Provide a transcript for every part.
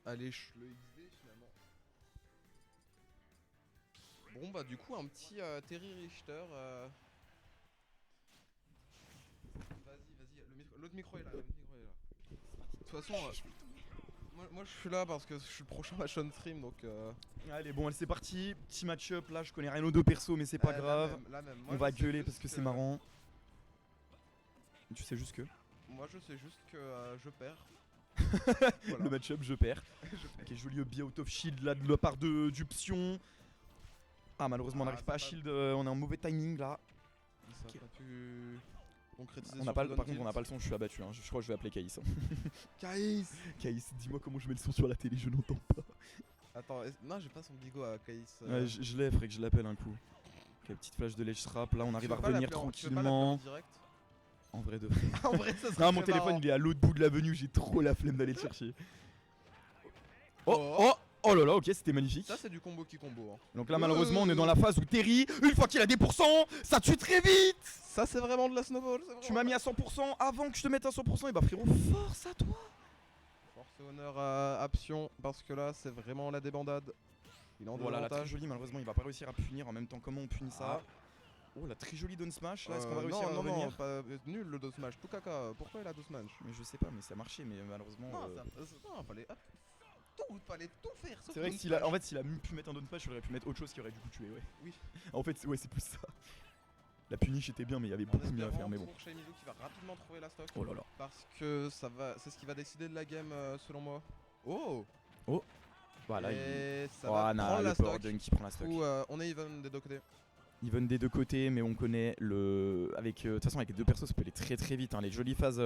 Allez, le XD finalement. Bon bah du coup un petit Terry Richter. Vas-y, l'autre micro est là. De toute façon, moi je suis là parce que je suis le prochain match on stream donc. Allez, bon, allez, c'est parti. Petit match-up. Là, je connais rien aux deux persos, mais c'est pas grave. La même. On va gueuler parce que c'est marrant. Tu sais juste que. Moi je sais juste que je perds. Voilà. Le match-up, je perds. Ok, joli biais out of shield là de la part du Psion. Ah, malheureusement, on n'arrive pas à shield. On est en mauvais timing là. Ça a pas pu concrétiser. On n'a pas, par contre, on n'a pas le son, je suis abattu. Hein. Je crois que je vais appeler Caïs. Caïs Caïs, dis-moi comment je mets le son sur la télé, je n'entends pas. Attends, non, j'ai pas son bigot à Caïs. Ouais, je l'ai, faudrait que je l'appelle un coup. Ok, petite flash de ledge trap. Là, on arrive à revenir tranquillement. En vrai de vrai. En vrai, ça serait non, mon téléphone il est à l'autre bout de l'avenue, j'ai trop la flemme d'aller le chercher. Oh là là, ok, c'était magnifique. Ça, c'est du combo qui combo. Hein. Donc là, malheureusement, on est dans la phase où Terry, une fois qu'il a des pourcents, ça tue très vite. Ça, c'est vraiment de la snowball. Tu m'as mis à 100% avant que je te mette à 100%. Et bah, frérot, force à toi. Force et honneur à Apsion, parce que là, c'est vraiment la débandade. Il en voilà, la très jolie, malheureusement, il va pas réussir à punir en même temps. Comment on punit ça? Oh, la très jolie down smash, là, est-ce qu'on va réussir à revenir? Non, pas nul le down smash, tout caca, pourquoi il a down smash? Mais je sais pas, mais ça a marché, mais malheureusement... Non, fallait tout faire. C'est vrai que s'il a pu mettre un down smash, il aurait pu mettre autre chose qui aurait du coup tué, ouais. Oui. En fait, ouais, c'est plus ça. La punish était bien, mais il y avait beaucoup mieux à faire, mais bon. Pour Shimizu qui va rapidement trouver la stock. Oh là là. Parce que c'est ce qui va décider de la game selon moi. Oh. Voilà, ça va prendre la stock. Qui prend la stock. On est even des deux côtés. Even des deux côtés, mais on connaît le. De toute façon, avec les deux persos, ça peut aller très très vite. Hein. Les jolies phases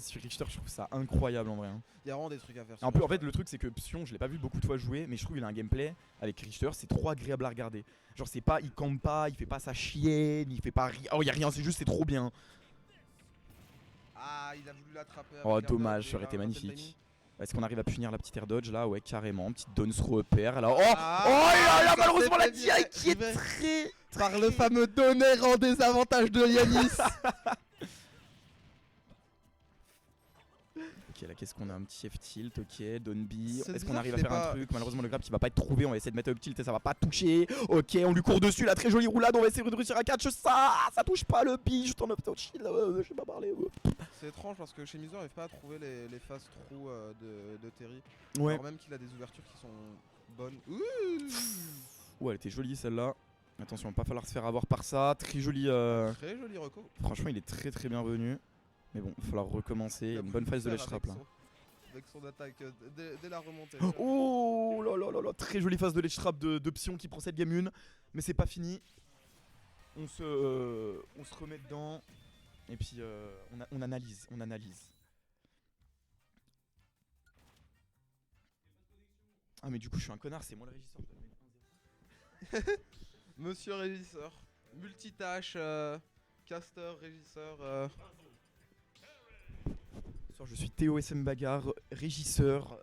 sur Richter, je trouve ça incroyable en vrai. Hein. Il y a vraiment des trucs à faire. En fait, le truc, c'est que Psion, je l'ai pas vu beaucoup de fois jouer, mais je trouve qu'il a un gameplay avec Richter, c'est trop agréable à regarder. Genre, c'est pas, il campe pas, il fait pas sa chienne, il fait pas rien. Oh, y a rien, c'est juste, c'est trop bien. Ah, il a voulu l'attraper. Oh, dommage, ça aurait été magnifique. Est-ce qu'on arrive à punir la petite air dodge là? Ouais, carrément. Petite down throw repère là. Là, malheureusement, la DI qui est très. Par le fameux donner en désavantage de Yanis. Ok, là, qu'est-ce qu'on a? Un petit F-tilt, ok, down B. Est-ce qu'on bizarre arrive à faire un truc? Malheureusement, le grab qui va pas être trouvé. On va essayer de mettre up tilt et ça va pas toucher. Ok, on lui court dessus, la très jolie roulade. On va essayer de réussir à catch ça. Ça touche pas le B. Juste en up shield. Je sais pas parler. C'est étrange parce que chez Mizu, n'arrive pas à trouver les phases trous de Terry. Ouais. Alors même qu'il a des ouvertures qui sont bonnes. Ouais, elle était jolie celle-là. Attention, il va pas falloir se faire avoir par ça. Très joli. Très joli reco. Franchement, il est très très bienvenu. Mais bon, il va falloir recommencer. Une bonne phase de ledge trap là. Avec son attaque dès la remontée. Oh là là là là, très jolie phase de ledge trap de Psion qui prend cette game 1. Mais c'est pas fini. On se remet dedans. Et puis on analyse. Ah mais du coup je suis un connard, c'est moi le régisseur. Monsieur régisseur. Multitâche, caster, régisseur. Je suis Théo SM Bagarre, régisseur.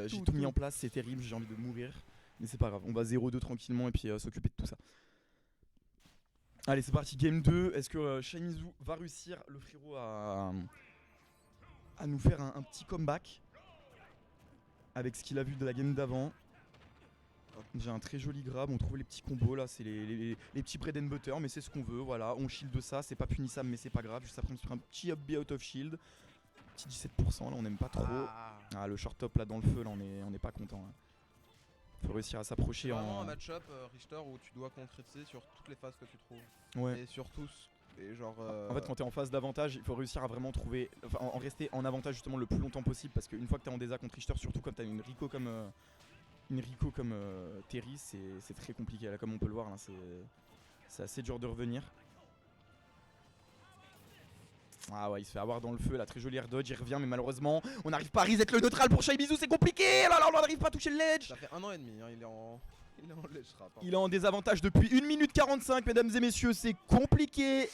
J'ai tout mis en place, c'est terrible, j'ai envie de mourir. Mais c'est pas grave, on va 0-2 tranquillement et puis s'occuper de tout ça. Allez, c'est parti, game 2. Est-ce que Shimizu va réussir, le frérot, à nous faire un petit comeback avec ce qu'il a vu de la game d'avant? J'ai un très joli grab, on trouve les petits combos là, c'est les petits bread and butter, mais c'est ce qu'on veut, voilà. On shield ça, c'est pas punissable, mais c'est pas grave. Juste après, on se fait un petit up B out of shield. Petit 17%, là on aime pas trop. Ah, le short top là dans le feu, là on est pas content. Là. Faut réussir à s'approcher en. C'est vraiment un match-up Richter où tu dois concrétiser sur toutes les phases que tu trouves. Ouais. Et sur tous. Et genre. En fait, quand t'es en phase d'avantage, il faut réussiir à vraiment trouver. Enfin, en rester en avantage justement le plus longtemps possible. Parce qu'une fois que t'es en désa contre Richter, surtout quand t'as une Rico comme. Terry, c'est très compliqué. Là, comme on peut le voir, là, c'est assez dur de revenir. Ah ouais, il se fait avoir dans le feu, la très jolie air dodge, il revient mais malheureusement on n'arrive pas à reset le neutral pour Shimizu, c'est compliqué. Là on n'arrive pas à toucher le ledge. Ça fait 1 an et demi, hein, il est en ledge trap. Hein. Il est en désavantage depuis 1 minute 45 mesdames et messieurs, c'est compliqué.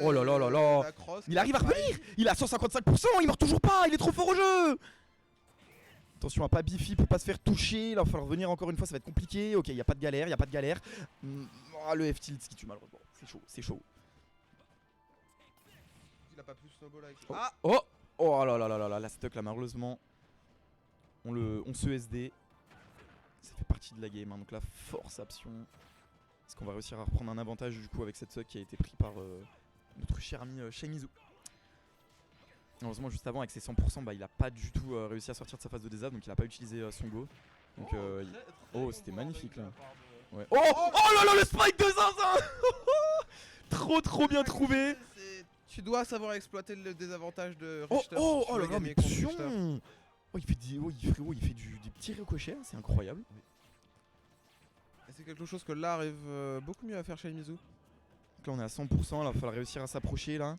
Oh là là là là. Il arrive à revenir. Il a 155%, il meurt toujours pas, il est trop fort au jeu. Attention à pas biffy pour pas se faire toucher, là il va falloir revenir encore une fois, ça va être compliqué. Ok, y a pas de galère, le F-tilt qui tue malheureusement, c'est chaud. Il a pas plus snowball avec. Oh là là là là, la stock là malheureusement. on se SD. Ça fait partie de la game, hein. Donc là, force option. Est-ce qu'on va réussir à reprendre un avantage du coup avec cette suck qui a été pris par notre cher ami Shimizu. Heureusement juste avant avec ses 100% bah, il a pas du tout réussi à sortir de sa phase de désastre, donc il a pas utilisé son go. Donc oh c'était magnifique là. Ouais. Oh, oh là là le spike de Zinzin. Trop bien trouvé. Tu dois savoir exploiter le désavantage de Oh Richter. oh là là mais pion. Oh il fait des petits ricochets, c'est incroyable. Et c'est quelque chose que là arrive beaucoup mieux à faire chez Mizu. Donc là on est à 100%, là il va falloir réussir à s'approcher là.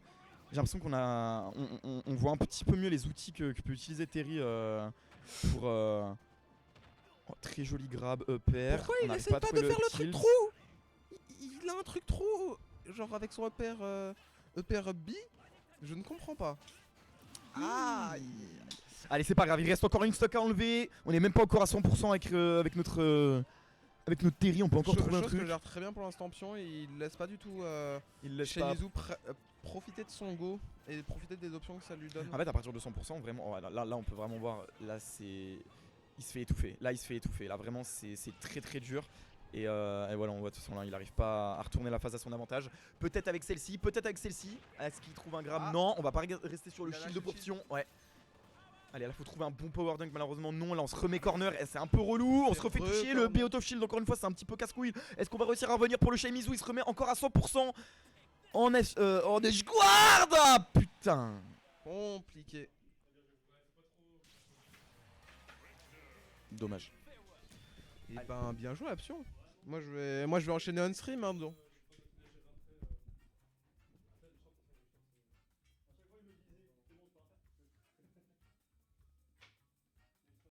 J'ai l'impression qu'on a, on voit un petit peu mieux les outils que peut utiliser Terry pour oh, très joli grab upper. Pourquoi il essaie pas de faire le truc trop? Il a un truc trop, genre avec son upper B. Je ne comprends pas. Allez c'est pas grave, il reste encore une stock à enlever. On est même pas encore à 100% avec notre Terry, on peut encore trouver un truc. Que gère très bien pour l'instant Pion, il laisse pas du tout Mizu profiter de son go et profiter des options que ça lui donne. En fait à partir de 100% vraiment, oh, là on peut vraiment voir, là c'est... Il se fait étouffer, là vraiment c'est très dur. Et voilà, on voit de toute façon là il arrive pas à retourner la phase à son avantage. Peut-être avec celle-ci, Est-ce qu'il trouve un grab? Non, on va pas rester sur le shield de Poption. Ouais. Allez là faut trouver un bon power dunk, malheureusement non, là on se remet corner et c'est un peu relou, on se refait toucher, le BO of shield encore une fois c'est un petit peu casse-couille. Est-ce qu'on va réussir à revenir pour le Shimizu? Il se remet encore à 100% en edgeguard. Ah putain. Compliqué. Dommage. Et ben bien joué Option. Moi je vais enchaîner on stream hein, donc.